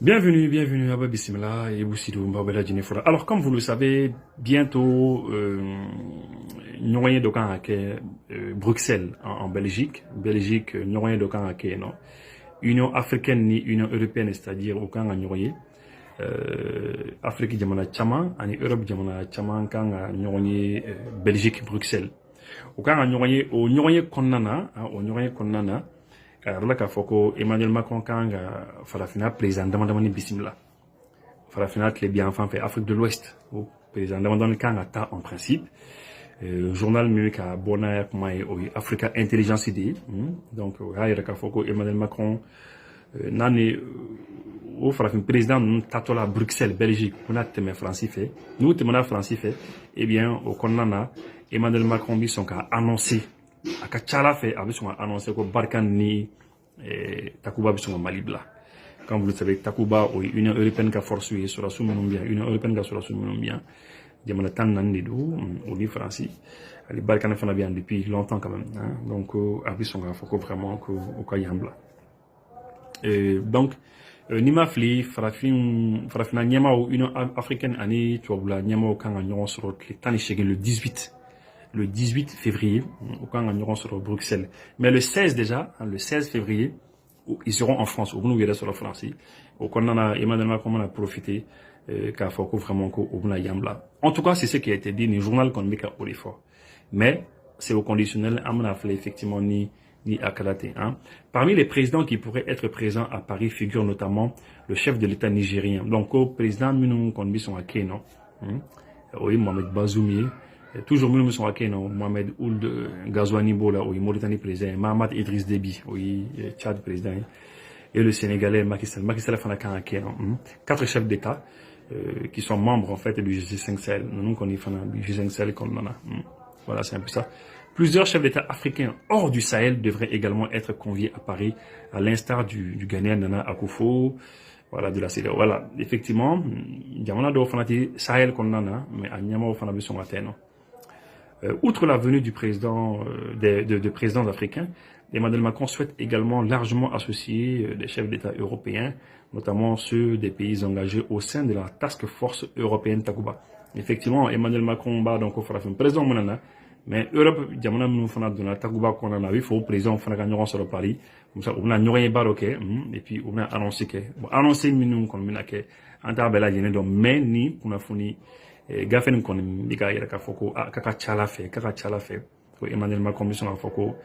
Bienvenue, bienvenue à Babissimila et Boussidou Mbabela Djinefora. Alors, comme vous le savez, bientôt, nous avons d'aucun à Bruxelles, en Belgique. Belgique, nous avons d'aucun à non. Union africaine ni Union européenne, c'est-à-dire aucun à nous Afrique Djamana Tchama, en Europe Djamana Tchama, quand nous Belgique, Bruxelles. Aucun à nous au nous Konana, au nous Konana. Rula ka foko Emmanuel Macron kanga farafina président demandamani bisimila farafina les bien enfin fait Afrique de l'Ouest au président demandamani kanga ta en principe journal numérique bona mai au Africa Intelligence ID donc ya ka foko Emmanuel Macron nani au farafin président nous tatola Bruxelles Belgique pour na teme français fait nous temana français fait eh bien au konana Emmanuel Macron bi son ka annoncé aka chala fait avec son annoncé que Barkhane ni Takuba bisonga Malibla. Quand vous le savez, Takuba ou Union européenne qui a forcé sur la sous-Menombia, Union européenne qui a sur la sous-Menombia, Diamana Tanandidou, ou les Français, les Balkans font bien depuis longtemps quand même. Hein? Donc, avec son gars, faut vraiment au Kayambla. Donc, Nima Fli, Farafina Niama ou Union africaine, Ani, Tuabula, Niama ou Kanga Nyon sur le temps le 18 février, au camp en sur Bruxelles. Mais le 16 déjà, le 16 février, ils seront en France, au bout de sur la France. Au camp Emmanuel Macron a profité, qu'a fait vraiment au bout Yambla. En tout cas, c'est ce qui a été dit, dans le journal qu'on met au l'effort. Mais, c'est au conditionnel, à mon avis, effectivement, ni à Kalaté. Hein. Parmi les présidents qui pourraient être présents à Paris figure notamment le chef de l'État nigérien. Donc, au président, nous, qu'on met son hacké, non? Oui, Mohamed Bazoumi. Toujours nous sommes à Kenya, Mohamed Ould Ghazouani Bola, oui, Mauritanie président, Mahamat Idriss Déby, oui, Tchad président, et le Sénégalais Macky Sall. Macky Sall a fait un Kenya. 4 chefs d'État qui sont membres en fait du G5 Sahel. Nous connaissons le G5 Sahel comme on a. Voilà, c'est un peu ça. Plusieurs chefs d'État africains hors du Sahel devraient également être conviés à Paris, à l'instar du Ghanéen Nana Akufo. Voilà, de la CEDEAO. Voilà, effectivement, il y a un fanati Sahel qu'on en a, mais à Niamao Fanabi son atteint. Outre la venue du président, de présidents africains, Emmanuel Macron souhaite également largement associer des chefs d'État européens, notamment ceux des pays engagés au sein de la Task Force européenne Takuba. Effectivement, Emmanuel Macron va donc faire un président monana, mais Europe, diamana nous fana de la Takuba qu'on en a vu, faut président fana gagner sur le Paris, comme ça on a n'aurait pas ok, et puis on a annoncé que, annoncé minimum qu'on a que, en tabella yene donc mais ni pour fourni gafen kon biga yera ka foko kaka chala fait ko Emmanuel Macron bi son foko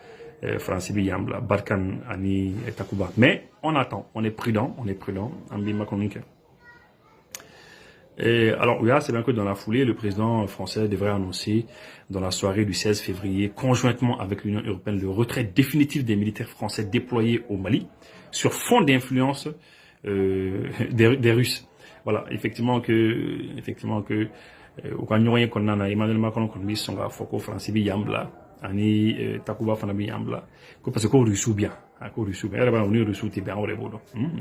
France bi yambla Barkhane ani Takuba, mais on attend, on est prudent ambi Macron nik. Alors oui, c'est bien que dans la foulée, le président français devrait annoncer dans la soirée du 16 février, conjointement avec l'Union européenne, le retrait définitif des militaires français déployés au Mali sur fond d'influence des Russes. Voilà, effectivement que au Canyon qu'on a Emmanuel Macron qu'on dit son foko français bi yambla ani Takuba fana bi yambla parce que russe bien elle va venir russe bien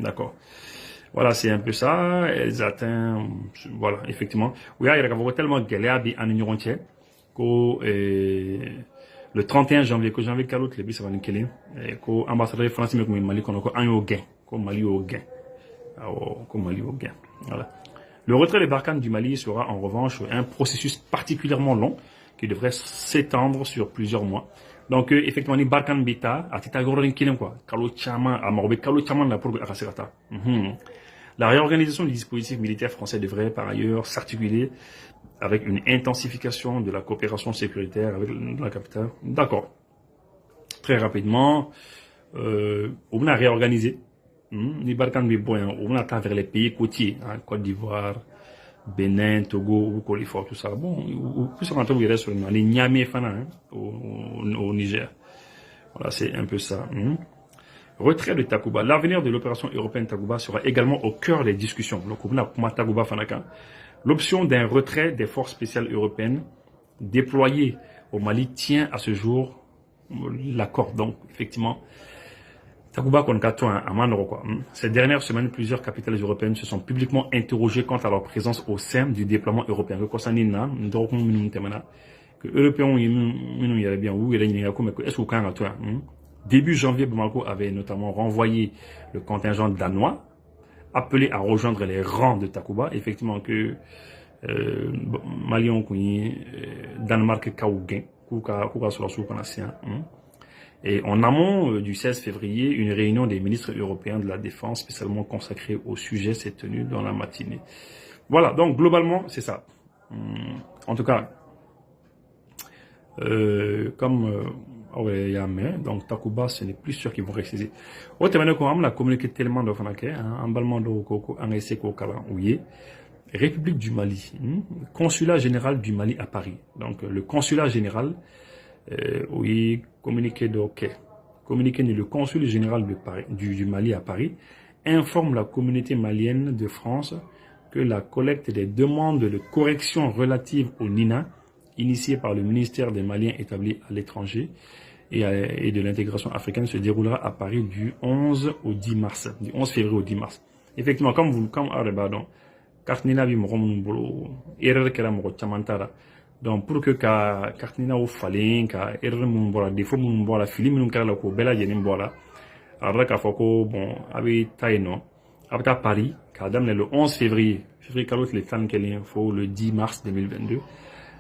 d'accord. Voilà, c'est un peu ça. Elles atteignent, voilà, effectivement. Oui, il y a tellement de galères en Union entière que le 31 janvier, que janvier calotte, les bis avant Nikele, que ambassadeur français mais Mali qu'on a un au gain, comme Mali au gain, comme Mali au gain. Voilà. Le retrait des Barkhane du Mali sera en revanche un processus particulièrement long qui devrait s'étendre sur plusieurs mois. Donc effectivement, les Barkhane bita, à Titagorin Kilem quoi, Kalo Chama, à Marobe Kalo Chama la pour Akasekata. La réorganisation du dispositif militaire français devrait par ailleurs s'articuler avec une intensification de la coopération sécuritaire avec la capitale. D'accord. Très rapidement, on a réorganisé. Les Balkans, on a vers les pays côtiers, hein, Côte d'Ivoire, Bénin, Togo, Côte d'Ivoire, tout ça. Bon, plus on entend sur les Niamey Fana, hein, au Niger. Voilà, c'est un peu ça. Retrait de Takuba. L'avenir de l'opération européenne Takuba sera également au cœur des discussions. L'option d'un retrait des forces spéciales européennes déployées au Mali tient à ce jour l'accord. Donc, effectivement, Takuba Konkato à Manoro, quoi. Ces dernières semaines, plusieurs capitales européennes se sont publiquement interrogées quant à leur présence au sein du déploiement européen. Que Européens, il y a bien, où il y a est-ce que Début janvier, Bamako avait notamment renvoyé le contingent danois appelé à rejoindre les rangs de Takuba. Effectivement que Malion Danemark Kaougen, Kouka sur la sous-canacien. Et en amont du 16 février, une réunion des ministres européens de la Défense spécialement consacrée au sujet s'est tenue dans la matinée. Voilà, donc globalement, c'est ça. En tout cas, donc Takuba, ce n'est plus sûr qu'ils vont réciter. Au terme, on a communiqué tellement de Fanake, en ballement de Koko, en essai Kokala, ouye. République du Mali, consulat général du Mali à Paris. Donc le consulat général, oui, communiqué de communiqué le consul général de Paris, du Mali à Paris informe la communauté malienne de France que la collecte des demandes de correction relatives au NINA, initiée par le ministère des Maliens établis à l'étranger et de l'intégration africaine, se déroulera à Paris du 11 au 10 mars, du 11 février au 10 mars. Effectivement, comme Kartnina bi mɔgɔ minnu bolo erreur kɛra mɔgɔ caman tara donc pour que ka Kartninaw falen ka erreur minnu bɔra défaut minnu bɔra fili minnu kɛra la k'o bɛɛ lajɛlen bɔra a yɛrɛ k'a fɔ ko bon a bɛ taa yen nɔ a bɛ taa Paris k'a daminɛ le 11 février kalo tile 11 fo le 10 mars 2022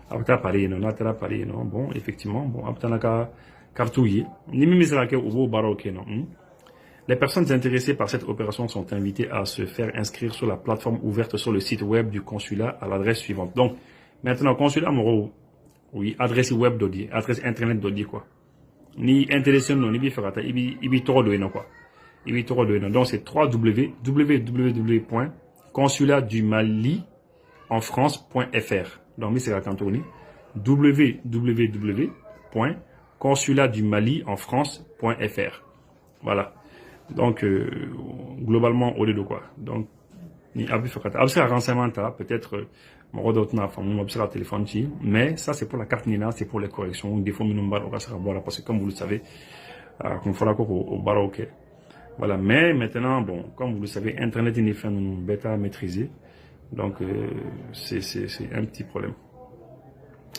a bɛ taa Paris yen nɔ n'a taara Paris yen nɔ bon effectivement bon a bɛ taa n'a ka karitiw ye ni min bɛ se ka kɛ u b'o baaraw kɛ nɔ. Les personnes intéressées par cette opération sont invitées à se faire inscrire sur la plateforme ouverte sur le site web du consulat à l'adresse suivante. Donc, maintenant, consulat, oui, adresse web d'Odi, adresse internet d'Odi, quoi. Ni intéressé, non, ni bifrata, ibi toro de quoi. Ibi toro de donc c'est www.consulatdumali-en-france.fr. Donc, mi c'est la cantoni. www.consulatdumali-en-france.fr. Voilà. Donc, globalement, au lieu de quoi. Donc, ni abi fakata. Abi c'est renseignement, peut-être, mon d'autres n'a pas, mon observe téléphone, mais ça, c'est pour la carte Nina, c'est pour les corrections, des fois, minimum bar, parce que comme vous le savez, qu'on fera quoi au bar, ok. Voilà. Mais maintenant, bon, comme vous le savez, Internet, il est fait une bêta maîtrisée. Donc, c'est un petit problème.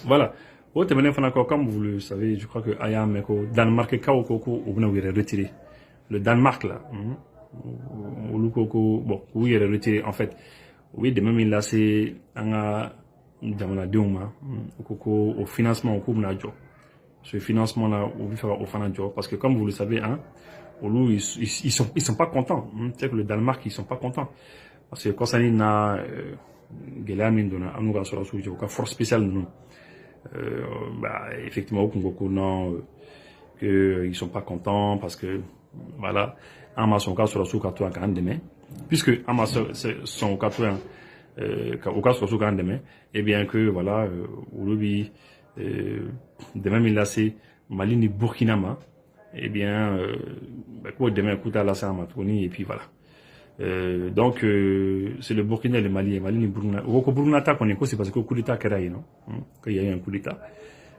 Voilà. Comme vous le savez, je crois que Ayam, Danemark, Kaokoko, on a retiré. Le Danemark, là, bon, oui, il est retiré, en fait. Oui, de même, il a c'est un au financement, au coup, ce financement-là, au financement, parce que comme vous le savez, hein, ils sont pas contents. C'est que le Danemark, ils sont pas contents. Parce que quand ça n'est pas, force spéciale, nous, effectivement, au Congo, non, qu'ils sont pas contents parce que, voilà, en son cas sur la sous-carton à 40 demain, puisque en son carton au cas sur la sous-carton demain, et bien que voilà, au lobby demain il a c'est Mali ni Burkina, et bien quoi demain écoute à la Saint-Matoni et puis voilà. Donc c'est le Burkina et le Mali ni Burkina. Au Burkina qu'on est c'est parce que le coup d'état qu'il y a eu, non, qu'il y a eu un coup d'état,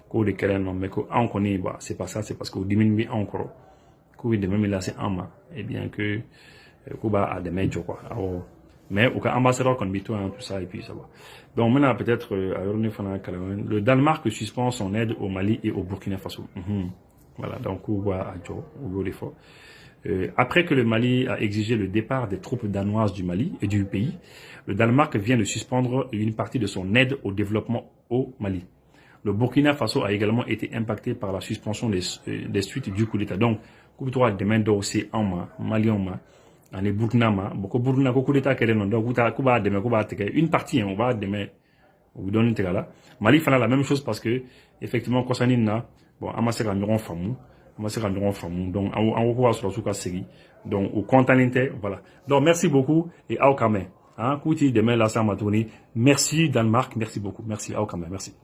coup de Kenya non, mais qu'on connaît, bah c'est pas ça, c'est parce qu'on diminue encore. De même là c'est Ama et bien que Kuba a des majors quoi mais au cas ambassadeur qu'on tout ça et puis ça va donc maintenant peut-être le Danemark suspend son aide au Mali et au Burkina Faso. Voilà donc Kuba a au l'effort après que le Mali a exigé le départ des troupes danoises du Mali et du pays, le Danemark vient de suspendre une partie de son aide au développement au Mali. Le Burkina Faso a également été impacté par la suspension des suites du coup d'état. Donc Koutoua demain c'est en Mali en les Burkina beaucoup Burkina coup d'état qu'elle non donc Kouba demain Kouba une partie on va demain vous donne une là. Mali fait la même chose parce que effectivement Kosanina bon amassé environ famou donc on va sur la série donc au contaminité voilà. Donc merci beaucoup et à Okame. Hein, Kouti demain la Saint-Matoni. Merci Danemark, merci beaucoup. Merci à Okame, merci.